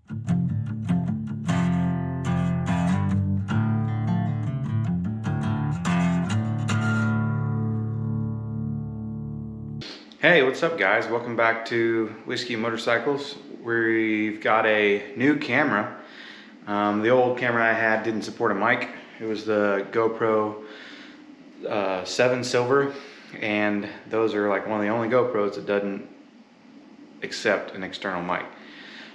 Hey, what's up guys? Welcome back to Whiskey Motorcycles. We've got a new camera. The old camera I had didn't support a mic. It was the GoPro 7 Silver, and those are like one of the only GoPros that doesn't accept an external mic.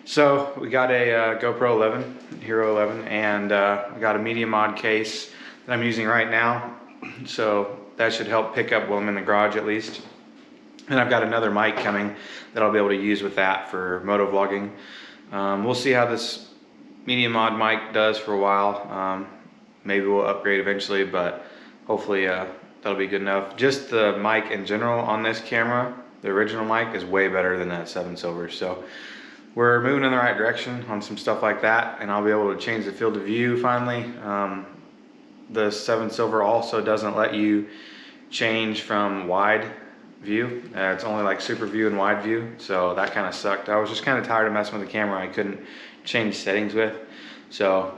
So we got a GoPro 11, Hero 11, and we got a Media Mod case that I'm using right now. So that should help pick up while I'm in the garage at least. And I've got another mic coming that I'll be able to use with that for moto vlogging. We'll see how this Media Mod mic does for a while. Maybe we'll upgrade eventually, but hopefully that'll be good enough. Just the mic in general on this camera, the original mic, is way better than that 7 Silver. So we're moving in the right direction on some stuff like that, and I'll be able to change the field of view finally. The 7 Silver also doesn't let you change from wide view. It's only like super view and wide view, so that kind of sucked. I was just kind of tired of messing with the camera I couldn't change settings with. So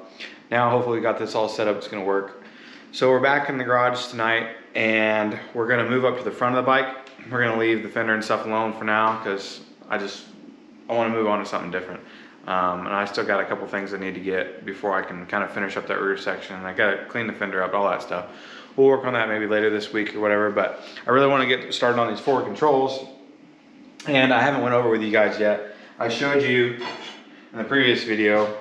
now hopefully we got this all set up, it's gonna work. So we're back in the garage tonight, and we're gonna move up to the front of the bike. We're gonna leave the fender and stuff alone for now because I want to move on to something different. And I still got a couple things I need to get before I can kind of finish up that rear section. I gotta clean the fender up, all that stuff. We'll work on that maybe later this week or whatever, but I really want to get started on these forward controls, and I haven't went over with you guys yet. I showed you in the previous video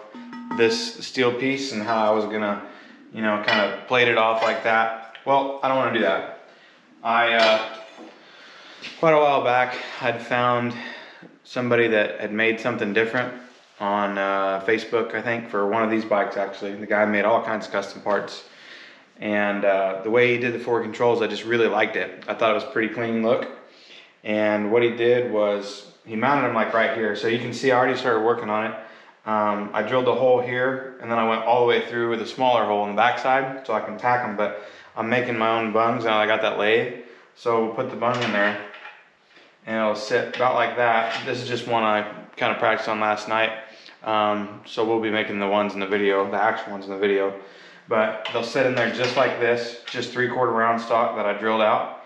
this steel piece and how I was gonna, you know, kind of plate it off like that. Well, I don't want to do that. Quite a while back, I'd found somebody that had made something different on Facebook, I think, for one of these bikes actually. The guy made all kinds of custom parts. And the way he did the forward controls, I just really liked it. I thought it was a pretty clean look. And what he did was he mounted them like right here. So you can see I already started working on it. I drilled a hole here, and then I went all the way through with a smaller hole in the backside so I can tack them. But I'm making my own bungs, and I got that lathe. So we'll put the bung in there, and it'll sit about like that. This is just one I kind of practiced on last night. So we'll be making the ones in the video, the actual ones in the video. But they'll sit in there just like this, just 3/4 round stock that I drilled out,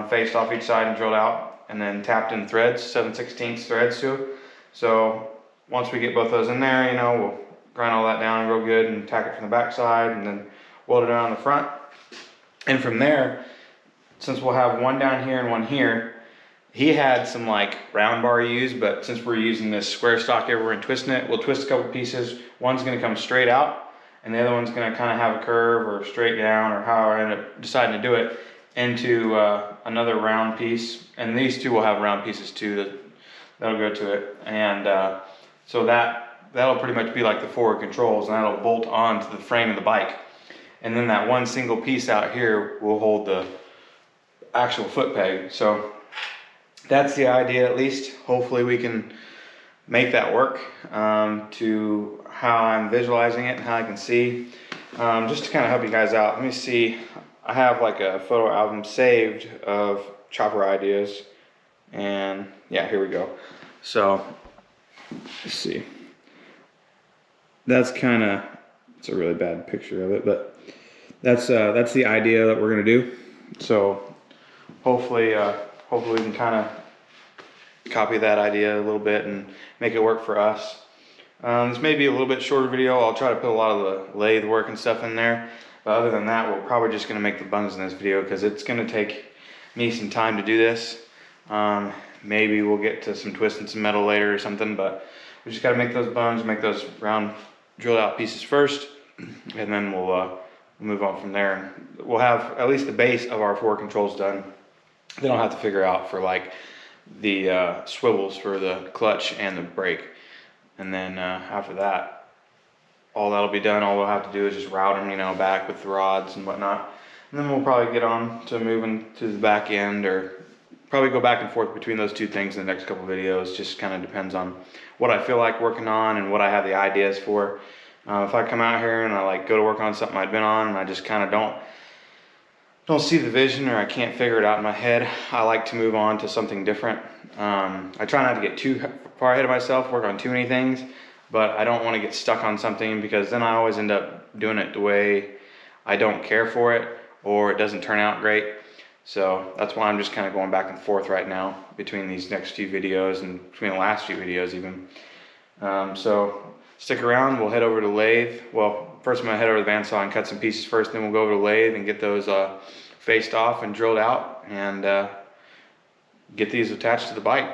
faced off each side and drilled out, and then tapped in threads, 7/16 threads to it. So once we get both those in there, you know, we'll grind all that down real good and tack it from the back side, and then weld it around the front. And from there, since we'll have one down here and one here, he had some like round bar used, but since we're using this square stock everywhere and twisting it, we'll twist a couple pieces. One's gonna come straight out, and the other one's gonna kind of have a curve or straight down, or how I end up deciding to do it, into another round piece. And these two will have round pieces too that'll go to it. And so that'll pretty much be like the forward controls, and that'll bolt onto the frame of the bike. And then that one single piece out here will hold the actual foot peg. So that's the idea, at least. Hopefully we can make that work to how I'm visualizing it and how I can see. Just to kind of help you guys out, let me see. I have like a photo album saved of chopper ideas, and yeah, here we go. So let's see. That's kind of, it's a really bad picture of it, but that's the idea that we're gonna do. So hopefully we can kind of copy that idea a little bit and make it work for us. This may be a little bit shorter video. I'll try to put a lot of the lathe work and stuff in there. But other than that, we're probably just gonna make the bungs in this video because it's gonna take me some time to do this. Maybe we'll get to some twisting some metal later or something, but we just gotta make those bungs, make those round drilled out pieces first, and then we'll move on from there. We'll have at least the base of our forward controls done. Then I'll have to figure out for like the swivels for the clutch and the brake. And then after that, all that'll be done. All we'll have to do is just route them, you know, back with the rods and whatnot. And then we'll probably get on to moving to the back end, or probably go back and forth between those two things in the next couple videos. Just kind of depends on what I feel like working on and what I have the ideas for. If I come out here and I like go to work on something I've been on and I just kind of don't see the vision, or I can't figure it out in my head, I like to move on to something different. I try not to get too far ahead of myself, work on too many things. but I don't want to get stuck on something, because then I always end up doing it the way I don't care for it, or it doesn't turn out great. So that's why I'm just kind of going back and forth right now between these next few videos and between the last few videos even. So stick around, we'll head over to lathe. Well, first I'm gonna head over to the bandsaw and cut some pieces first, then we'll go over to lathe and get those faced off and drilled out, and get these attached to the bike.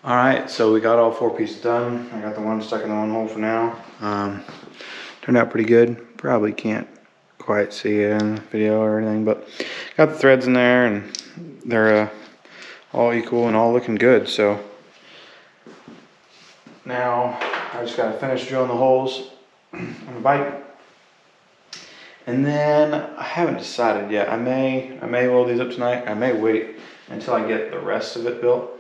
All right, so we got all 4 pieces done. I got the one stuck in the one hole for now. Turned out pretty good. Probably can't quite see it in the video or anything, but got the threads in there and they're all equal and all looking good. So now I just gotta finish drilling the holes on the bike. And then I haven't decided yet. I may weld these up tonight. I may wait until I get the rest of it built.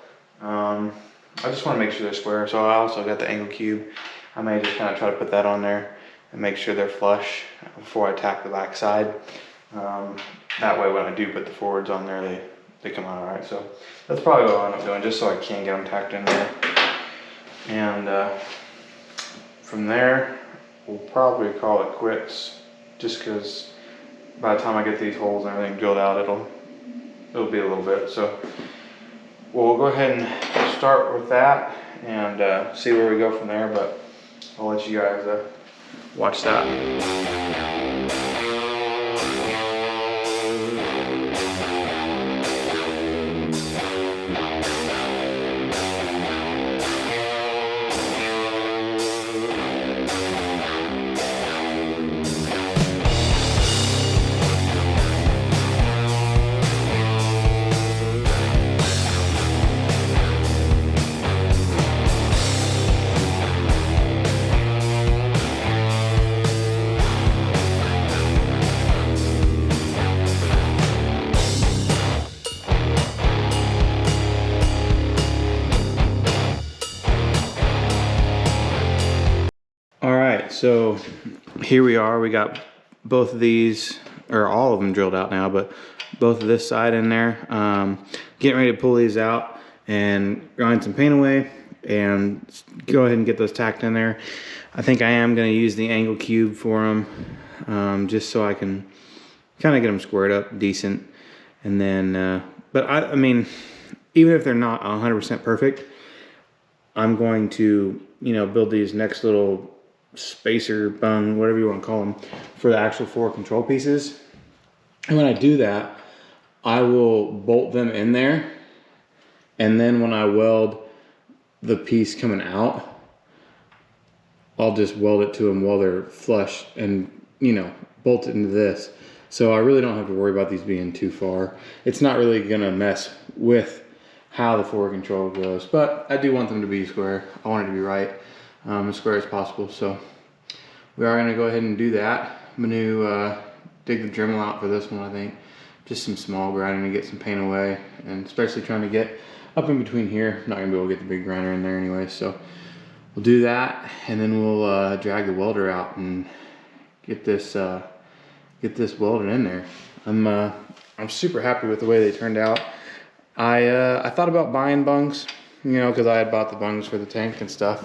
I just want to make sure they're square. So I also got the angle cube. I may just kind of try to put that on there and make sure they're flush before I tack the back side. That way when I do put the forwards on there, they come out all right. So that's probably what I'll end up doing, just so I can get them tacked in there. And from there, we'll probably call it quits, just because by the time I get these holes and everything drilled out, it'll be a little bit. So we'll go ahead and start with that and see where we go from there, but I'll let you guys watch that. So here we are, we got both of these, or all of them drilled out now, but both of this side in there. Getting ready to pull these out and grind some paint away and go ahead and get those tacked in there. I think I am going to use the angle cube for them, just so I can kind of get them squared up decent. And then, but I mean, even if they're not 100% perfect, I'm going to, you know, build these next little spacer bung, whatever you want to call them, for the actual 4 control pieces. And when I do that, I will bolt them in there, and then when I weld the piece coming out, I'll just weld it to them while they're flush and, you know, bolt it into this. So I really don't have to worry about these being too far. It's not really gonna mess with how the forward control goes, but I do want them to be square. I want it to be right, as square as possible. So we are gonna go ahead and do that. I'm gonna dig the Dremel out for this one, I think. Just some small grinding to get some paint away, and especially trying to get up in between here. I'm not gonna be able to get the big grinder in there anyway, so we'll do that, and then we'll drag the welder out and get this welded in there. I'm super happy with the way they turned out. I thought about buying bungs, you know, because I had bought the bungs for the tank and stuff,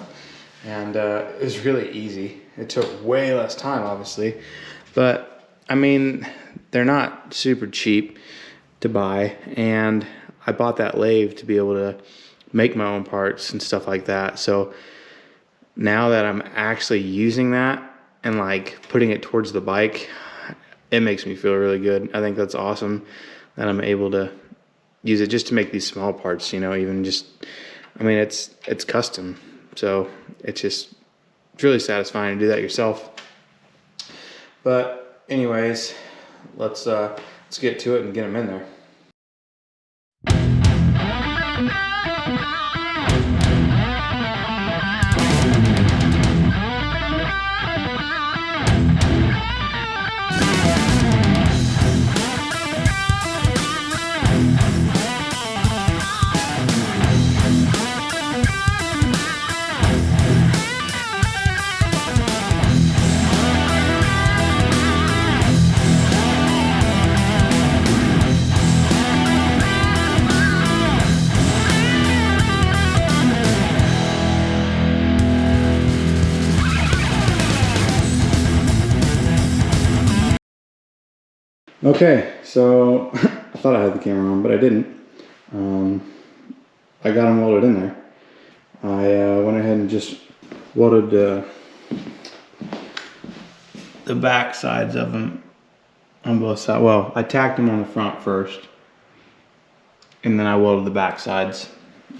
and it was really easy. It took way less time, obviously, but I mean, they're not super cheap to buy, and I bought that lathe to be able to make my own parts and stuff like that. So now that I'm actually using that and like putting it towards the bike, it makes me feel really good. I think that's awesome that I'm able to use it just to make these small parts, you know, even just, I mean, it's custom. So it's really satisfying to do that yourself. But anyways, let's get to it and get them in there. Okay, so I thought I had the camera on, but I didn't. I got them welded in there. I went ahead and just welded the back sides of them on both sides. Well, I tacked them on the front first, and then I welded the back sides.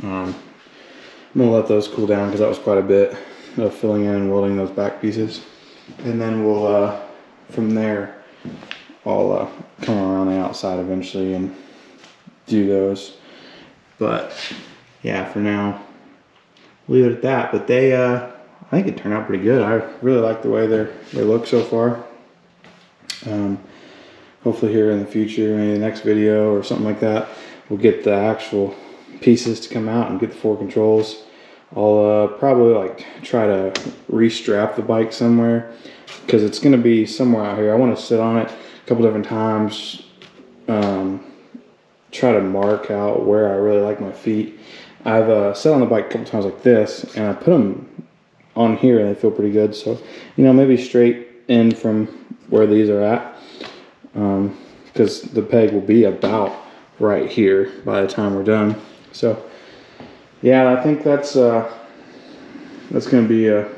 I'm gonna let those cool down because that was quite a bit of filling in and welding those back pieces. And then we'll, from there, I'll come around the outside eventually and do those. But yeah, for now, leave it at that. But they, I think it turned out pretty good. I really like the way they look so far. Hopefully here in the future, maybe the next video or something like that, we'll get the actual pieces to come out and get the 4 controls. I'll probably like try to restrap the bike somewhere, because it's going to be somewhere out here. I want to sit on it a couple different times, try to mark out where I really like my feet. I've sat on the bike a couple times like this, and I put them on here and they feel pretty good. So, you know, maybe straight in from where these are at, because the peg will be about right here by the time we're done. So yeah, I think that's going to be a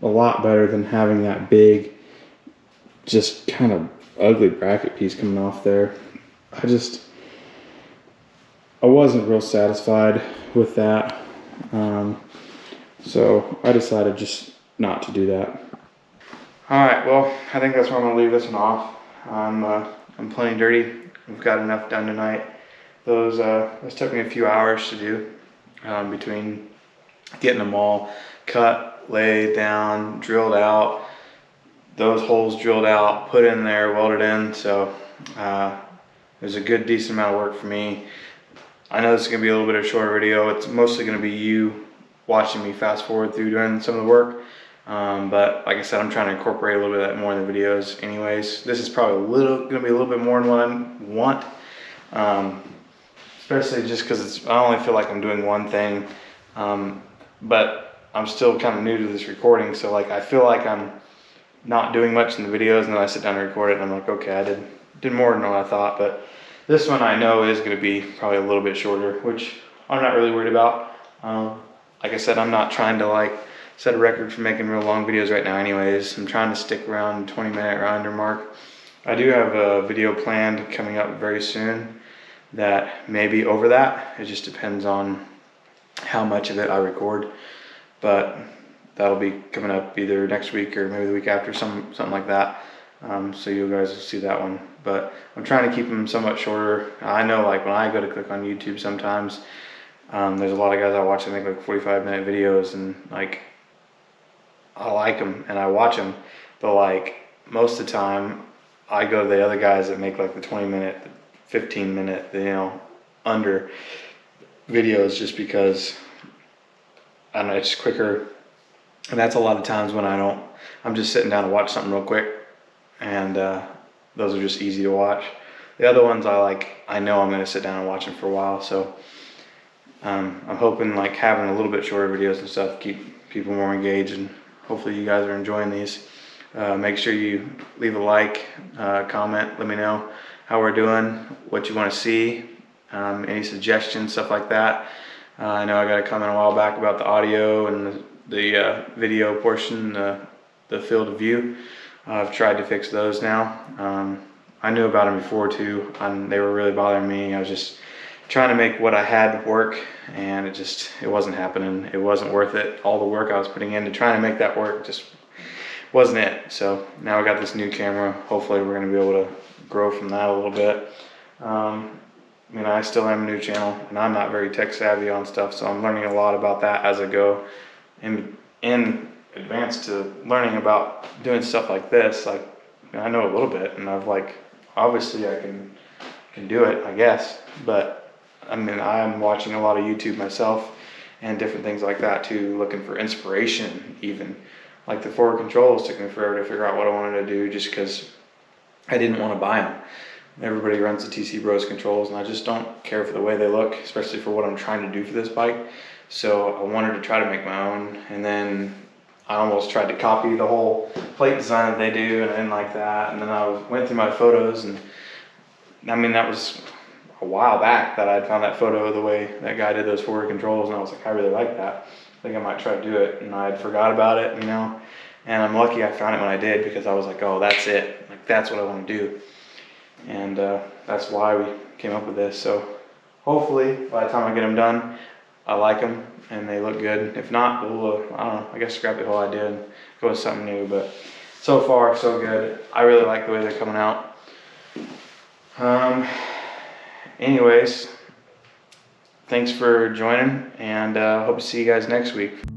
lot better than having that big, just kind of ugly bracket piece coming off there. I wasn't real satisfied with that, so I decided just not to do that. All right, well, I think that's where I'm gonna leave this one off. I'm plenty dirty. We've got enough done tonight. Those took me a few hours to do, between getting them all cut, laid down, drilled out, those holes drilled out, put in there, welded in. So it was a good, decent amount of work for me. I know this is gonna be a little bit of a shorter video. It's mostly gonna be you watching me fast forward through doing some of the work. But like I said, I'm trying to incorporate a little bit of that more in the videos anyways. This is probably gonna be a little bit more than what I want. Especially just because I only feel like I'm doing one thing. But I'm still kind of new to this recording. So like, I feel like I'm not doing much in the videos, and then I sit down and record it and I'm like, okay, I did more than what I thought. But this one I know is going to be probably a little bit shorter, which I'm not really worried about. Like I said, I'm not trying to like set a record for making real long videos right now anyways. I'm trying to stick around the 20-minute or under mark. I do have a video planned coming up very soon that may be over that. It just depends on how much of it I record, but that'll be coming up either next week or maybe the week after, something like that. So you guys will see that one, but I'm trying to keep them somewhat shorter. I know like when I go to click on YouTube sometimes, there's a lot of guys I watch, I think like 45-minute videos, and like I like them and I watch them, but like most of the time I go to the other guys that make like the 20-minute, 15-minute, you know, under videos, just because I don't know, it's quicker. And that's a lot of times when I'm just sitting down to watch something real quick, and those are just easy to watch. The other ones I know I'm gonna sit down and watch them for a while. So I'm hoping like having a little bit shorter videos and stuff keep people more engaged, and hopefully you guys are enjoying these. Make sure you leave a like, comment, let me know how we're doing, what you want to see, any suggestions, stuff like that. I know I got a comment a while back about the audio and the video portion, the field of view. I've tried to fix those now. I knew about them before too, and they were really bothering me. I was just trying to make what I had work, and it wasn't happening. It wasn't worth it. All the work I was putting into trying to make that work just wasn't it. So now I got this new camera. Hopefully we're going to be able to grow from that a little bit. I mean, I still am a new channel, and I'm not very tech savvy on stuff, so I'm learning a lot about that as I go. In advance to learning about doing stuff like this, like I know a little bit, and I've like obviously I can do it, I guess. But I mean, I'm watching a lot of YouTube myself and different things like that too, looking for inspiration. Even like the forward controls took me forever to figure out what I wanted to do, just because I didn't want to buy them. Everybody runs the TC Bros controls, and I just don't care for the way they look, especially for what I'm trying to do for this bike. So I wanted to try to make my own, and then I almost tried to copy the whole plate design that they do, and I didn't like that. And then I went through my photos, and I mean, that was a while back that I'd found that photo of the way that guy did those forward controls, and I was like, I really like that. I think I might try to do it, and I had forgot about it, you know. And I'm lucky I found it when I did, because I was like, oh, that's it. Like, that's what I want to do. And that's why we came up with this. So hopefully by the time I get them done, I like them and they look good. If not, we'll, I don't know, I guess scrap the whole idea and go with something new. But so far, so good. I really like the way they're coming out. Anyways, thanks for joining, and hope to see you guys next week.